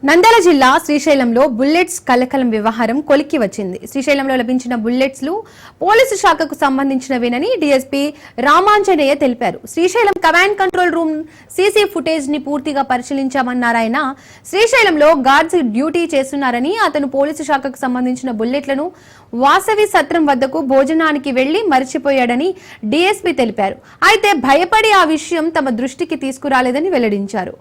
నంద్యాల జిల్లా శ్రీశైలంలో బుల్లెట్స్ కలకలం వ్యవహారం కొలిక్కి వచ్చింది. శ్రీశైలంలో లభించిన బుల్లెట్స్లు పోలీసు శాఖకు సంబంధించినవేనని డీఎస్పీ రామాంజనేయ తెలిపారు. Srisailam command control room CC footage ని పూర్తిగా పరిశీలించామన్నారాయన. శ్రీశైలంలో గార్డ్స్ డ్యూటీ చేస్తున్నారని, అతను పోలీసు శాఖకు సంబంధించిన బుల్లెట్లను వాసవి సత్రం వద్దకు భోజనానికి వెళ్లి మరిచిపోయాడని డీఎస్పీ తెలిపారు. అయితే భయపడి ఆ విషయం తమ దృష్టికి తీసుకురాలేదని వెల్లడించారు.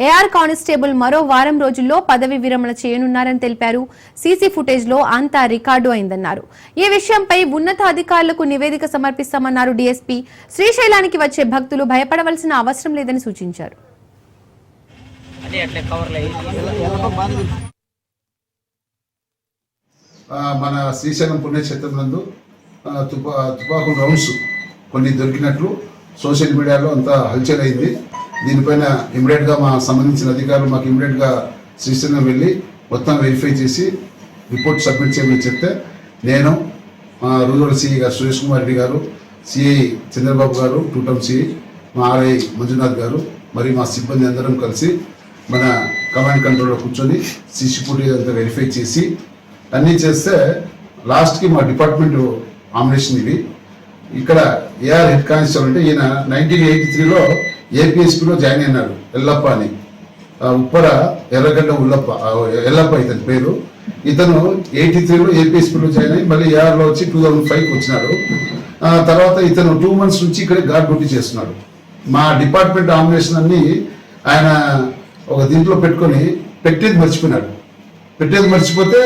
ఏఆర్ కానిస్టేబుల్ మరో వారం రోజుల్లో పదవి విరమణ చేయనున్నారని తెలిపారు. సీసీ ఫుటేజ్ లో అంతా రికార్డు అయిందన్నారు. ఈ విషయంపై ఉన్నతాధికారులకు నివేదిక సమర్పిస్తామన్నారు డీఎస్పీ. శ్రీశైలానికి వచ్చే భక్తులు భయపడవలసిన అవసరం లేదని సూచించారు. మన శ్రీశైలం పుణ్యక్షేత్రం నందు తుపాకు రౌండ్స్ కొన్ని దొరికినట్లు సోషల్ మీడియాలో అంతా హల్చల్ అయింది. దీనిపైన ఇమీడియట్గా మా సంబంధించిన అధికారులు మాకు ఇమీడియట్గా శ్రీశైలం వెళ్ళి మొత్తం వెరిఫై చేసి రిపోర్ట్ సబ్మిట్ చేయమని చెప్తే నేను రూరల్ సిఐ గారు సురేష్ కుమార్ రెడ్డి గారు, సిఐ చంద్రబాబు గారు, టూటం సిఐ, మా ఆర్ఐ మంజునాథ్ గారు, మరి మా సిబ్బంది అందరం కలిసి మన కమాండ్ కంట్రోల్లో కూర్చొని సీసీ ఫుటేజ్ అంతా వెరిఫై చేసి అన్నీ చేస్తే లాస్ట్కి మా డిపార్ట్మెంట్ నామినేషన్ ఇది. ఇక్కడ ఏఆర్ హెడ్ కానిస్టేబుల్ అంటే ఈయన 1983లో ఏపీఎస్పీలో జాయిన్ అయినాడు. ఎల్లప్ప అని, ఉప్పర ఎర్రగడ్డ ఎల్లప్ప ఇతని పేరు. ఇతను 83లో ఏపీఎస్పీలో జాయిన్ అయ్యి మళ్ళీ ఏఆర్లో వచ్చి 2005కి వచ్చినాడు. తర్వాత ఇతను 2 months నుంచి ఇక్కడే గార్డ్ డ్యూటీ చేస్తున్నాడు. మా డిపార్ట్మెంట్ నామినేషన్ అన్ని ఆయన ఒక దీంట్లో పెట్టేది మర్చిపోయినాడు. పెట్టేది మర్చిపోతే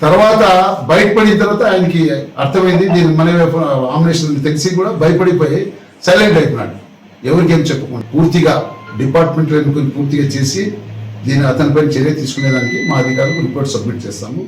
తర్వాత బయటపడిన తర్వాత ఆయనకి అర్థమైంది దీని మన నామినేషన్ తెలిసి కూడా భయపడిపోయి సైలెంట్ అయిపోయినాడు. ఎవరికి ఏం చెప్పకుండా పూర్తిగా డిపార్ట్మెంట్ పూర్తిగా చేసి అతనిపైన చర్య తీసుకునేదానికి మా అధికారులకు రిపోర్ట్ సబ్మిట్ చేస్తాము.